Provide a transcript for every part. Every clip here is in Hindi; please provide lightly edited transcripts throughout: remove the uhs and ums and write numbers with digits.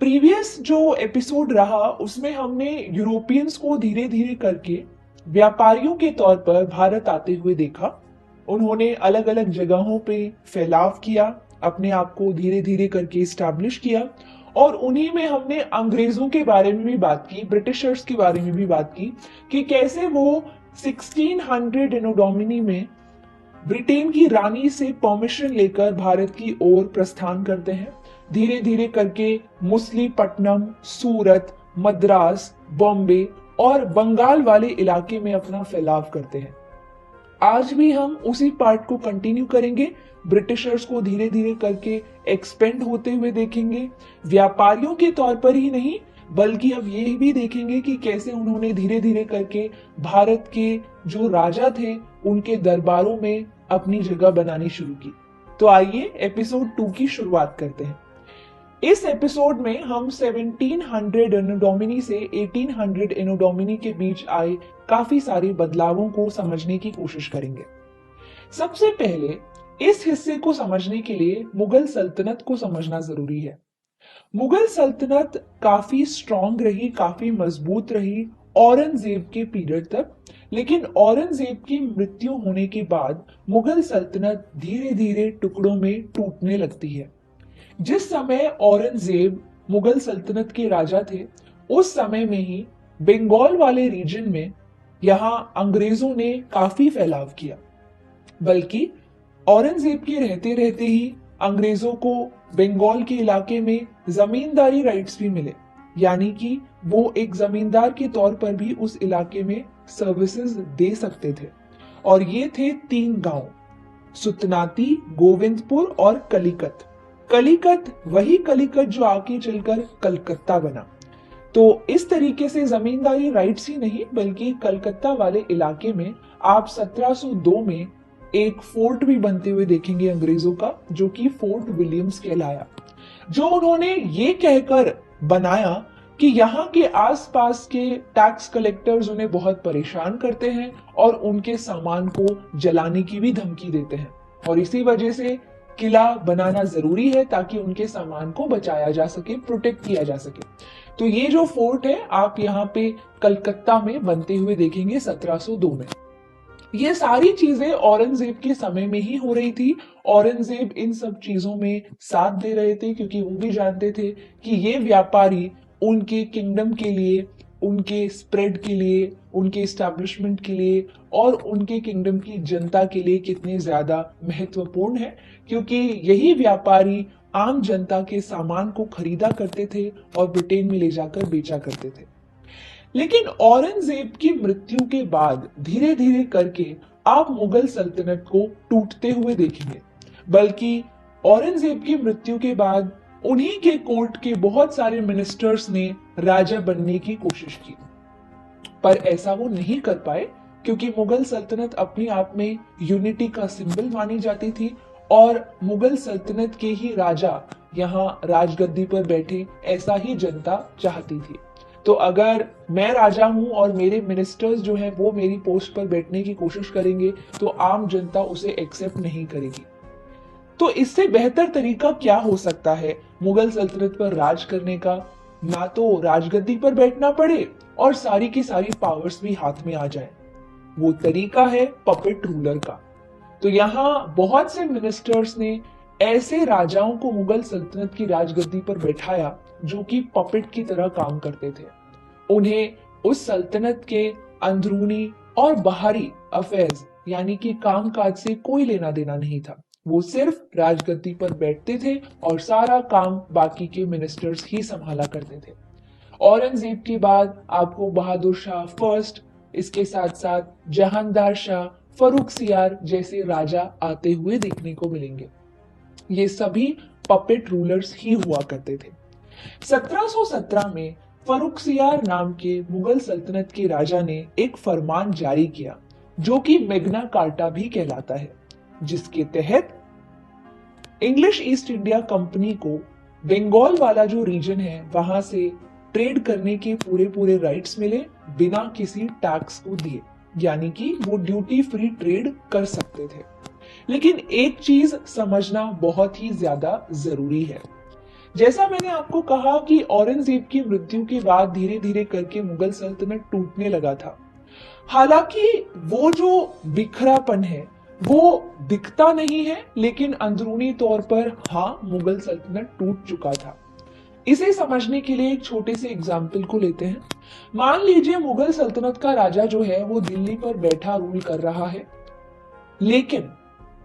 प्रीवियस जो एपिसोड रहा उसमें हमने यूरोपियंस को धीरे धीरे करके व्यापारियों के तौर पर भारत आते हुए देखा। उन्होंने अलग अलग जगहों पे फैलाव किया, अपने आप को धीरे धीरे करके इस्टेब्लिश किया और उन्हीं में हमने अंग्रेजों के बारे में भी बात की, ब्रिटिशर्स के बारे में भी बात की कि कैसे वो 1600 एनोडोमिनी में ब्रिटेन की रानी से परमिशन लेकर भारत की ओर प्रस्थान करते हैं। धीरे धीरे करके मुसलीपट्टनम, सूरत, मद्रास, बॉम्बे और बंगाल वाले इलाके में अपना फैलाव करते हैं। आज भी हम उसी पार्ट को कंटिन्यू करेंगे। ब्रिटिशर्स को धीरे धीरे करके एक्सपेंड होते हुए देखेंगे, व्यापारियों के तौर पर ही नहीं बल्कि अब ये भी देखेंगे कि कैसे उन्होंने धीरे धीरे करके भारत के जो राजा थे उनके दरबारों में अपनी जगह बनानी शुरू की। तो आइए एपिसोड 2 की शुरुआत करते हैं। इस एपिसोड में हम 1700 एनोडोमिनी से 1800 एनोडोमिनी के बीच आए काफी सारे बदलावों को समझने की कोशिश करेंगे। सबसे पहले इस हिस्से को समझने के लिए मुगल सल्तनत को समझना जरूरी है। मुगल सल्तनत काफी स्ट्रॉन्ग रही, काफी मजबूत रही औरंगजेब के पीरियड तक, लेकिन औरंगजेब की मृत्यु होने के बाद मुगल सल्तनत धीरे धीरे टुकड़ों में टूटने लगती है। जिस समय औरंगजेब मुगल सल्तनत के राजा थे उस समय में ही बंगाल वाले रीजन में यहां अंग्रेजों ने काफी फैलाव किया। बल्कि औरंगजेब के रहते रहते ही अंग्रेजों को बंगाल के इलाके में जमींदारी राइट्स भी मिले, यानी कि वो एक जमींदार के तौर पर भी उस इलाके में सर्विसेज दे सकते थे। और ये थे 3 गांव, सुतनाती, गोविंदपुर और कलिकत। कलिकत वही कलिकत जो आगे चलकर कलकत्ता बना। तो इस तरीके से जमींदारी राइट्स ही नहीं बल्कि कलकत्ता वाले इलाके में आप 1702 में एक फोर्ट भी बनते हुए देखेंगे अंग्रेजों का, जो कि फोर्ट विलियम्स कहलाया, जो उन्होंने ये कहकर बनाया कि यहाँ के आसपास के टैक्स कलेक्टर्स उन्हें बहुत परेशान करते हैं और उनके सामान को जलाने की भी धमकी देते हैं, और इसी वजह से किला बनाना जरूरी है ताकि उनके सामान को बचाया जा सके, प्रोटेक्ट किया जा सके। तो ये जो फोर्ट है आप यहाँ पे कलकत्ता में बनते हुए देखेंगे 1702 में। ये सारी चीजें औरंगजेब के समय में ही हो रही थी। औरंगजेब इन सब चीजों में साथ दे रहे थे क्योंकि वो भी जानते थे कि ये व्यापारी उनके किंगडम के लिए, उनके स्प्रेड के लिए, उनके एस्टैब्लिशमेंट के लिए और उनके किंगडम की जनता के लिए कितने ज्यादा महत्वपूर्ण है, क्योंकि यही व्यापारी आम जनता के सामान को खरीदा करते थे और ब्रिटेन में ले जाकर बेचा करते थे। लेकिन औरंगजेब की मृत्यु के बाद धीरे धीरे करके आप मुगल सल्तनत को टूटते हुए देखेंगे। बल्कि औरंगजेब की मृत्यु के बाद उन्हीं के कोर्ट के बहुत सारे मिनिस्टर्स ने राजा बनने की कोशिश की, पर ऐसा वो नहीं कर पाए क्योंकि मुगल सल्तनत अपने आप में यूनिटी का सिंबल मानी जाती थी और मुगल सल्तनत के ही राजा यहाँ राजगद्दी पर बैठे, ऐसा ही जनता चाहती थी। तो अगर मैं राजा हूं और मेरे मिनिस्टर्स जो हैं वो मेरी पोस्ट पर बैठने की कोशिश करेंगे तो आम जनता उसे एक्सेप्ट नहीं करेगी। तो इससे बेहतर तरीका क्या हो सकता है मुगल सल्तनत पर राज करने का? ना तो राजगद्दी पर बैठना पड़े और सारी की सारी पावर्स भी हाथ में आ जाए। वो तरीका है पपेट रूलर का। तो यहाँ बहुत से मिनिस्टर्स ने ऐसे राजाओं को मुगल सल्तनत की राजगद्दी पर बैठाया जो कि पपेट की तरह काम करते थे। उन्हें उस सल्तनत के अंदरूनी और बाहरी अफेयर्स यानी कि कामकाज से कोई लेना देना नहीं था। वो सिर्फ राजगद्दी पर बैठते थे और सारा काम बाकी के मिनिस्टर्स ही संभाला करते थे। औरंगजेब के बाद आपको बहादुर शाह फर्स्ट, इसके साथ साथ जहांदार शाह, फर्रुखसियार जैसे राजा आते हुए देखने को मिलेंगे। ये सभी पपेट रूलर्स ही हुआ करते थे। 1717 में फर्रुखसियार नाम के मुगल सल्तनत के राजा ने एक फरमान जारी किया जो कि मैग्ना कार्टा भी कहलाता है, जिसके तहत इंग्लिश ईस्ट इंडिया कंपनी को बंगाल वाला जो रीजन है वहां से ट्रेड करने के पूरे पूरे राइट्स मिले बिना किसी टैक्स को दिए, यानी कि वो ड्यूटी फ्री ट्रेड कर सकते थे। लेकिन एक चीज समझना बहुत ही ज्यादा जरूरी है, जैसा मैंने आपको कहा कि औरंगजेब की मृत्यु के बाद धीरे धीरे करके मुगल सल्तनत टूटने लगा था। हालांकि वो जो बिखरापन है वो दिखता नहीं है, लेकिन अंदरूनी तौर पर हाँ, मुगल सल्तनत टूट चुका था। इसे समझने के लिए एक छोटे से एग्जाम्पल को लेते हैं। मान लीजिए मुगल सल्तनत का राजा जो है वो दिल्ली पर बैठा रूल कर रहा है, लेकिन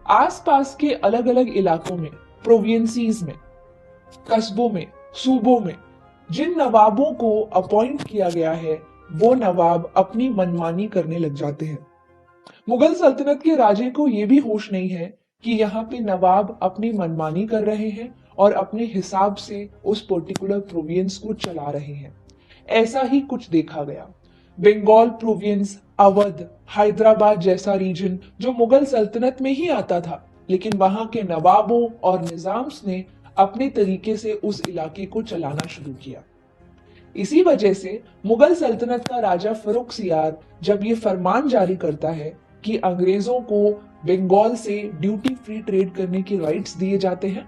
आसपास के अलग अलग इलाकों में, प्रोविंसीज में, कस्बों में, सूबों में जिन नवाबों को अपॉइंट किया गया है वो नवाब अपनी मनमानी करने लग जाते हैं। मुगल सल्तनत के राजे को यह भी होश नहीं है कि यहाँ पे नवाब अपनी मनमानी कर रहे हैं और अपने हिसाब से उस पर्टिकुलर प्रोविंस को चला रहे हैं। ऐसा ही कुछ देखा गया। बंगाल प्रोविंस, अवध, हैदराबाद जैसा रीजन जो मुगल सल्तनत में ही आता था, लेकिन वहां के नवाबों और निजाम्स ने अपने तरीके से उस इलाके को चलाना शुरू किया। इसी वजह से मुगल सल्तनत का राजा फर्रुखसियार जब ये फरमान जारी करता है कि अंग्रेजों को बंगाल से ड्यूटी फ्री ट्रेड करने के राइट्स दिए जाते हैं,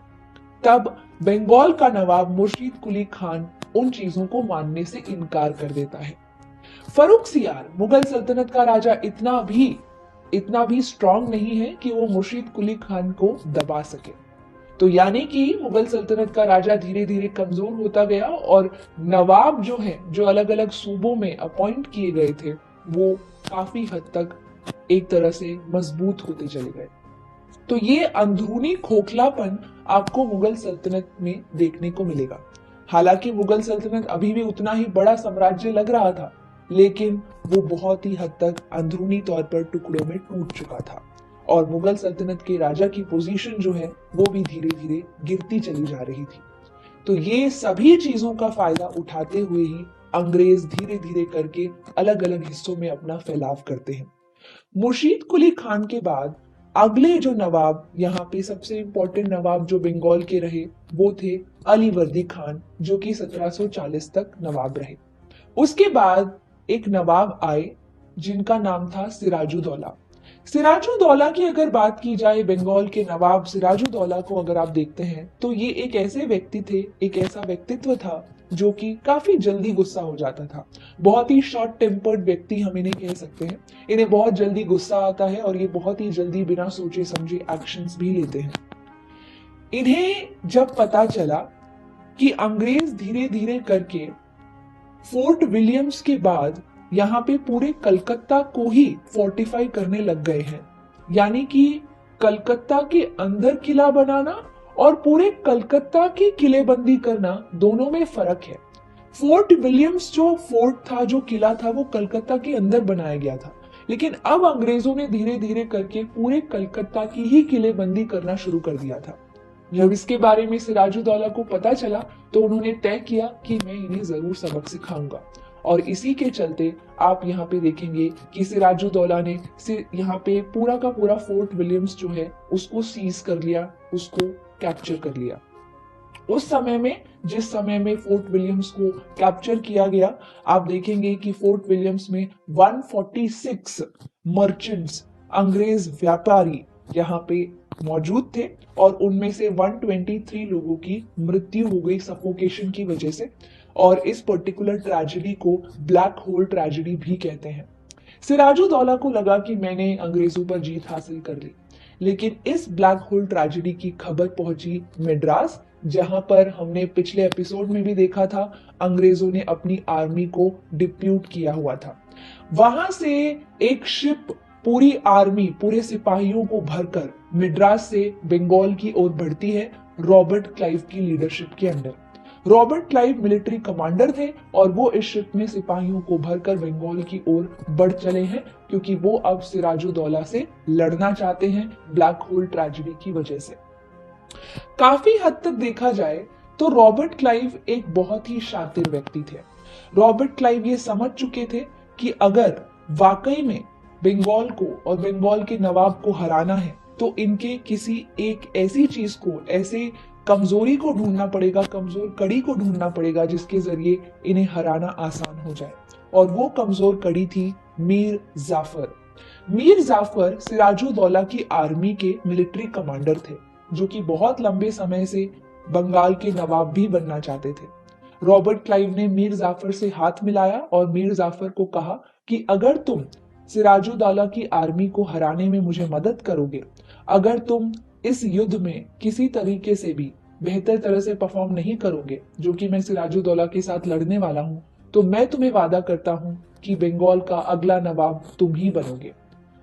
तब बंगाल का नवाब मुर्शीद कुली खान उन चीजों को मानने से इनकार कर देता है। फर्रुखसियार मुगल सल्तनत का राजा इतना भी स्ट्रांग नहीं है कि वो मुर्शीद कुली खान को दबा सके। तो यानी कि मुगल सल्तनत का राजा धीरे धीरे कमजोर होता गया और नवाब जो है, जो अलग अलग सूबों में अपॉइंट किए गए थे, वो काफी हद तक एक तरह से मजबूत होते चले गए। तो ये अंदरूनी खोखलापन आपको मुगल सल्तनत में देखने को मिलेगा। हालांकि मुगल सल्तनत अभी भी उतना ही बड़ा साम्राज्य लग रहा था, लेकिन वो बहुत ही हद तक अंदरूनी तौर पर टुकड़ों में टूट चुका था और मुगल सल्तनत के राजा की पोजीशन जो है वो भी धीरे धीरे गिरती चली जा रही थी। तो ये सभी चीजों का फायदा उठाते हुए ही अंग्रेज धीरे धीरे करके अलग अलग हिस्सों में अपना फैलाव करते हैं। मुर्शीद कुली खान के बाद अगले जो नवाब, यहाँ पे सबसे इंपॉर्टेंट नवाब जो बंगाल के रहे वो थे अलीवर्दी खान, जो कि 1740 तक नवाब रहे। उसके बाद एक नवाब आए जिनका नाम था सिराजुद्दौला। सिराजुद्दौला की अगर बात की जाए, बंगाल के नवाब सिराजुद्दौला को अगर आप देखते हैं तो ये एक ऐसे व्यक्ति थे, एक ऐसा व्यक्तित्व था जो कि काफी जल्दी गुस्सा हो जाता था। बहुत ही शॉर्ट टेम्पर्ड व्यक्ति हम इन्हें कह सकते हैं। इन्हें बहुत जल्दी गुस्सा आता है और ये बहुत ही जल्दी बिना सोचे समझे एक्शंस भी लेते हैं। इन्हें जब पता चला कि अंग्रेज धीरे धीरे करके फोर्ट विलियम्स के बाद यहाँ पे पूरे कलकत्ता को ही फोर्टिफाई करने लग गए हैं, यानी कि कलकत्ता के अंदर किला बनाना और पूरे कलकत्ता की किलेबंदी करना, दोनों में फर्क है। फोर्ट विलियम्स जो फोर्ट था, जो किला था, वो कलकत्ता के अंदर बनाया गया था, लेकिन अब अंग्रेजों ने धीरे धीरे करके पूरे कलकत्ता की ही किलेबंदी करना शुरू कर दिया था। जब इसके बारे में सिराजुद्दौला को पता चला तो उन्होंने तय किया कि मैं इन्हें जरूर सबक सिखाऊंगा, और इसी के चलते आप यहाँ पे देखेंगे कि सिराजुद्दौला ने यहाँ पे पूरा का पूरा फोर्ट विलियम्स जो है उसको सीज कर लिया, उसको कैप्चर कर लिया। उस समय में, जिस समय में फोर्ट विलियम्स को कैप्चर किया गया, आप देखेंगे कि फोर्ट विलियम्स में 146 मर्चेंट्स, अंग्रेज व्यापारी यहाँ पे मौजूद थे और उनमें से 123 लोगों की मृत्यु हो गई सफोकेशन की वजह से, और इस पर्टिकुलर ट्रेजेडी को ब्लैक होल ट्रेजेडी भी कहते हैं। सिराजुद्दौला को लगा कि मैंने अंग्रेजों पर जीत हासिल कर ली, लेकिन इस ब्लैक होल ट्रेजेडी की खबर पहुंची मद्रास, जहां पर हमने पिछले एपिसोड में भी देखा था अंग्रेजों ने अपनी आर्मी को डिप्यूट किया हुआ था। वहां से एक शिप पूरी आर्मी, पूरे सिपाहियों को भरकर मद्रास से बंगाल की ओर बढ़ती है, रॉबर्ट क्लाइव की लीडरशिप के under. Robert Clive military commander थे और वो इस शिप में सिपाहियों को भरकर बंगाल की ओर बढ़ चले हैं, क्योंकि वो अब सिराजुद्दौला से लड़ना चाहते हैं ब्लैक होल ट्रेजेडी की वजह से। काफी हद तक देखा जाए तो रॉबर्ट क्लाइव एक बहुत ही शातिर व्यक्ति थे। रॉबर्ट क्लाइव ये समझ चुके थे कि अगर वाकई में बंगाल को और बंगाल के नवाब को हराना है तो इनके किसी एक ऐसी चीज को, ऐसे कमजोरी को ढूंढना पड़ेगा, कमजोर कड़ी को ढूंढना पड़ेगा जिसके जरिए इन्हें हराना आसान हो जाए। और वो कमजोर कड़ी थी मीर जाफर। मीर जाफर सिराजुद्दौला की आर्मी के मिलिट्री कमांडर थे, जो कि बहुत लंबे समय से बंगाल के नवाब भी बनना चाहते थे। रॉबर्ट क्लाइव ने मीर जाफर से हाथ मिलाया और मीर जाफर को कहा कि अगर तुम सिराजुद्दौला की आर्मी को हराने में मुझे मदद करोगे, अगर तुम इस युद्ध में किसी तरीके से भी बेहतर तरह से परफॉर्म नहीं करोगे, जो कि मैं सिराजुद्दौला के साथ लड़ने वाला हूं, तो मैं तुम्हें वादा करता हूं कि बंगाल का अगला नवाब तुम ही बनोगे।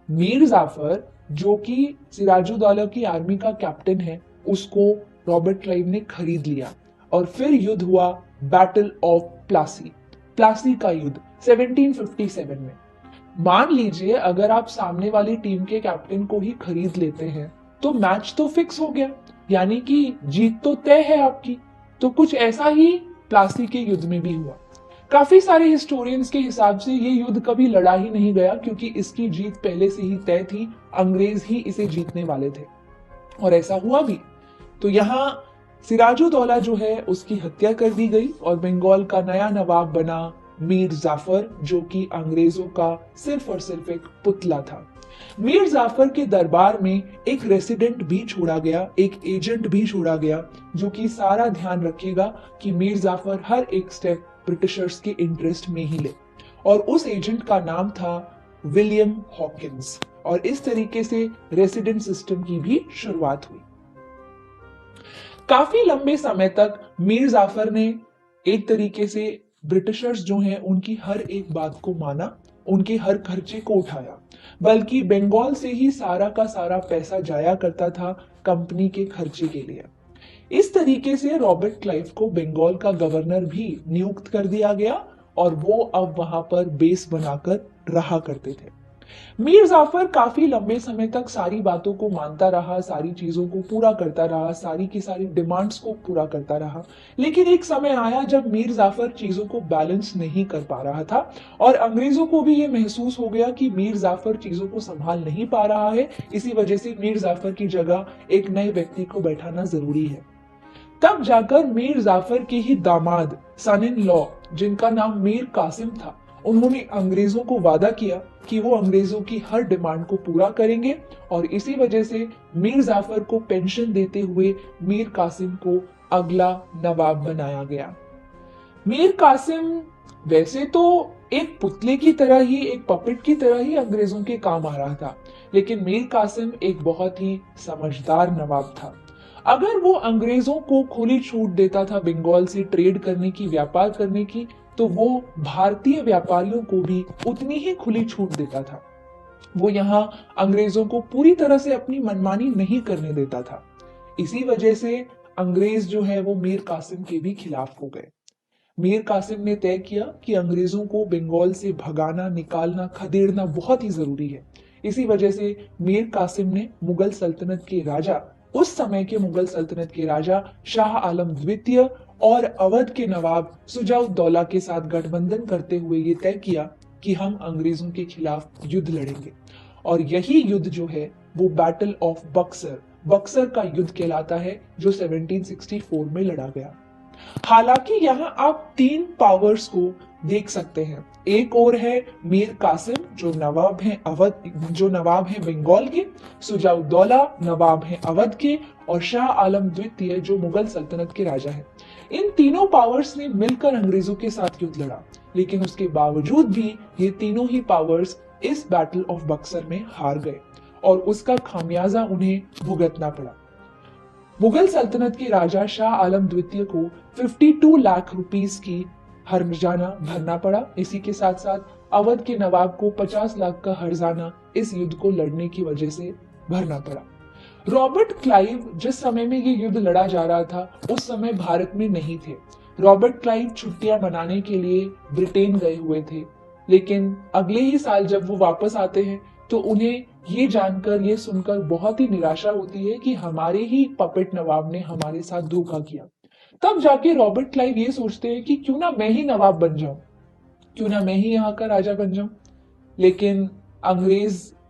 मीर जाफर, जो कि सिराजुद्दौला की आर्मी का कैप्टन है, उसको रॉबर्ट क्लाइव ने खरीद लिया और फिर युद्ध हुआ बैटल ऑफ प्लासी, प्लासी का युद्ध 1757 में। मान लीजिए अगर आप सामने वाली टीम के कैप्टन को ही खरीद लेते हैं तो मैच तो फिक्स हो गया, यानी कि जीत तो तय है आपकी। तो कुछ ऐसा ही प्लासी के युद्ध में भी हुआ। काफी सारे हिस्टोरियंस के हिसाब से ये युद्ध कभी लड़ा ही नहीं गया, क्योंकि इसकी जीत पहले से ही तय थी, अंग्रेज ही इसे जीतने वाले थे और ऐसा हुआ भी। तो यहाँ सिराजुद्दौला जो है उसकी हत्या कर दी गई और बंगाल का नया नवाब बना मीर जाफर, जो कि अंग्रेजों का सिर्फ और सिर्फ एक पुतला था। मीर जाफर के दरबार में एक रेसिडेंट भी छोड़ा गया, एक एजेंट भी छोड़ा गया, जो कि सारा ध्यान रखेगा कि मीर जाफर हर एक स्टेप ब्रिटिशर्स के इंटरेस्ट में ही ले, और उस एजेंट का नाम था विलियम हॉकिंस। और इस तरीके से रेसिडेंट सिस्टम की भी शुरुआत हुई। काफी लंबे समय तक मीर जाफर ने एक तरीके से ब्रिटिशर्स जो हैं उनकी हर एक बात को माना, उनके हर खर्चे को उठाया, बल्कि बंगाल से ही सारा का सारा पैसा जाया करता था कंपनी के खर्चे के लिए। इस तरीके से रॉबर्ट क्लाइव को बंगाल का गवर्नर भी नियुक्त कर दिया गया और वो अब वहां पर बेस बनाकर रहा करते थे। मीर जाफर काफी लंबे समय तक सारी बातों को मानता रहा, सारी चीजों को पूरा करता रहा, सारी की सारी डिमांड्स को पूरा करता रहा। लेकिन एक समय आया जब मीर जाफर चीजों को बैलेंस नहीं कर पा रहा था और अंग्रेजों को भी ये महसूस हो गया कि मीर जाफर चीजों को संभाल नहीं पा रहा है। इसी वजह से मीर जाफर की जगह एक नए व्यक्ति को बैठाना जरूरी है। तब जाकर मीर जाफर के ही दामाद, सन इन लॉ, जिनका नाम मीर कासिम था, उन्होंने अंग्रेजों को वादा किया कि वो अंग्रेजों की हर डिमांड को पूरा करेंगे और इसी वजह से मीर जाफर को पेंशन देते हुए मीर कासिम को अगला नवाब बनाया गया। मीर कासिम वैसे तो एक पुतले की तरह ही, एक पपेट की तरह ही अंग्रेजों के काम आ रहा था, लेकिन मीर कासिम एक बहुत ही समझदार नवाब था। अगर वो अंग्रेजों को खुली छूट देता था बंगाल से ट्रेड करने की, व्यापार करने की, तो वो भारतीय व्यापारियों को भी उतनी ही खुली छूट देता था। वो यहाँ अंग्रेजों को पूरी तरह से अपनी मनमानी नहीं करने देता था। इसी वजह से अंग्रेज जो है वो मीर कासिम के भी खिलाफ हो गए। मीर कासिम ने तय किया कि अंग्रेजों को बंगाल से भगाना, निकालना, खदेड़ना बहुत ही जरूरी है। इसी वजह से मीर कासिम ने मुगल सल्तनत के राजा, उस समय के मुगल सल्तनत के राजा शाह आलम द्वितीय और अवध के नवाब सुजाउद्दौला के साथ गठबंधन करते हुए ये तय किया कि हम अंग्रेजों के खिलाफ युद्ध लड़ेंगे। और यही युद्ध जो है वो बैटल ऑफ बक्सर, बक्सर का युद्ध कहलाता है, जो 1764 में लड़ा गया। हालांकि यहाँ आप तीन पावर्स को देख सकते हैं। एक और है मीर कासिम जो नवाब हैं अवध, जो नवाब हैं बंगाल के, सुजाउद्दौला नवाब हैं अवध के, और शाह आलम द्वितीय जो मुगल सल्तनत के राजा हैं। इन तीनों पावर्स ने मिलकर अंग्रेजों के साथ युद्ध लड़ा, लेकिन उसके बावजूद भी ये तीनों ही पावर्स इस बैटल ऑफ बक्सर में हार गए और उसका खामियाजा उन्हें भुगतना पड़ा। मुगल सल्तनत के राजा शाह आलम द्वितीय को 52 लाख रुपीस की हर्जाना भरना पड़ा। इसी के साथ साथ अवध के नवाब को 50 लाख का हर्जाना इस युद्ध को लड़ने की वजह से भरना पड़ा। रॉबर्ट क्लाइव जिस समय में ये युद्ध लड़ा जा रहा था उस समय भारत में नहीं थे। रॉबर्ट क्लाइव छुट्टियां मनाने के लिए ब्रिटेन गए हुए थे, लेकिन अगले ही साल जब वो वापस आते हैं तो उन्हें ये जानकर, ये सुनकर बहुत ही निराशा होती है कि हमारे ही पपेट नवाब ने हमारे साथ धोखा किया। तब जाके रॉबर्ट क्लाइव ये सोचते हैं कि क्यों ना मैं ही नवाब बन जाऊं, क्यों ना मैं ही यहाँ का राजा बन जाऊं। लेकिन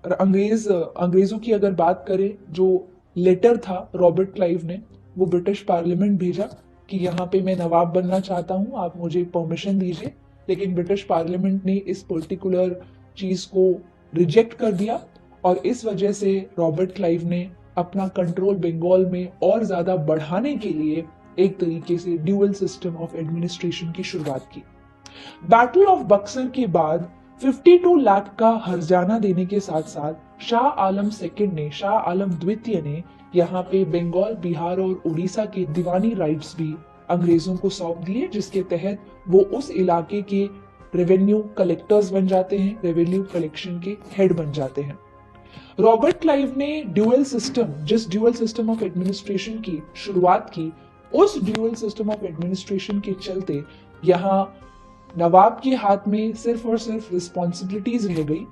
अंग्रेजों की अगर बात करें, जो लेटर था रॉबर्ट क्लाइव ने वो ब्रिटिश पार्लियामेंट भेजा कि यहाँ पे मैं नवाब बनना चाहता हूँ, आप मुझे परमिशन दीजिए। लेकिन ब्रिटिश पार्लियामेंट ने इस पर्टिकुलर चीज को रिजेक्ट कर दिया और इस वजह से रॉबर्ट क्लाइव ने अपना कंट्रोल बंगाल में और ज्यादा बढ़ाने के लिए एक तरीके से ड्यूअल सिस्टम ऑफ एडमिनिस्ट्रेशन की शुरुआत की। बैटल ऑफ बक्सर के बाद 52 लाख का हर्जाना देने के साथ साथ शाह आलम सेकंड ने, शाह आलम द्वितीय ने यहाँ पे बंगाल, बिहार और उड़ीसा के दीवानी राइट्स भी अंग्रेजों को सौंप दिए, जिसके तहत वो उस इलाके के रेवेन्यू कलेक्टर्स बन जाते हैं, रेवेन्यू कलेक्शन के हेड बन जाते हैं। रॉबर्ट क्लाइव ने जिस ड्यूअल सिस्टम ऑफ एडमिनिस्ट्रेशन की शुरुआत की, उस ड्यूअल सिस्टम ऑफ एडमिनिस्ट्रेशन के चलते यहाँ नवाब के हाथ में सिर्फ और सिर्फ रिस्पॉन्सिबिलिटीज रह गई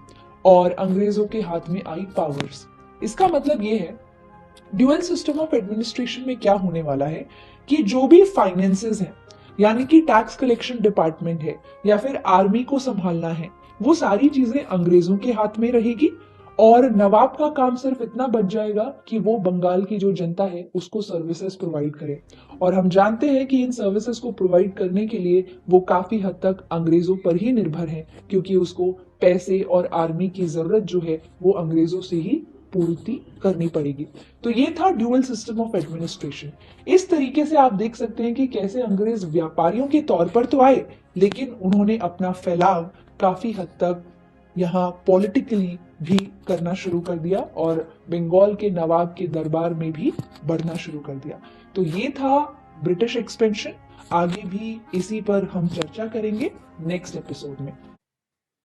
और अंग्रेजों के हाथ में आई पावर्स। इसका मतलब ये है ड्यूअल सिस्टम ऑफ एडमिनिस्ट्रेशन में क्या होने वाला है कि जो भी फाइनेंसेस हैं, यानी कि टैक्स कलेक्शन डिपार्टमेंट है या फिर आर्मी को संभालना है, वो सारी चीजें अंग्रेजों के हाथ में रहेगी और नवाब का काम सिर्फ इतना बच जाएगा कि वो बंगाल की जो जनता है उसको सर्विसेज प्रोवाइड करे। और हम जानते हैं कि इन सर्विसेज को प्रोवाइड करने के लिए वो काफी हद तक अंग्रेजों पर ही निर्भर है, क्योंकि उसको पैसे और आर्मी की जरूरत जो है वो अंग्रेजों से ही पूर्ति करनी पड़ेगी। तो ये था ड्यूअल सिस्टम ऑफ एडमिनिस्ट्रेशन। इस तरीके से आप देख सकते हैं कि कैसे अंग्रेज व्यापारियों के तौर पर तो आए, लेकिन उन्होंने अपना फैलाव काफी हद तक यहाँ पॉलिटिकली भी करना शुरू कर दिया और बंगाल के नवाब के दरबार में भी बढ़ना शुरू कर दिया। तो ये था ब्रिटिश एक्सपेंशन। आगे भी इसी पर हम चर्चा करेंगे नेक्स्ट एपिसोड में।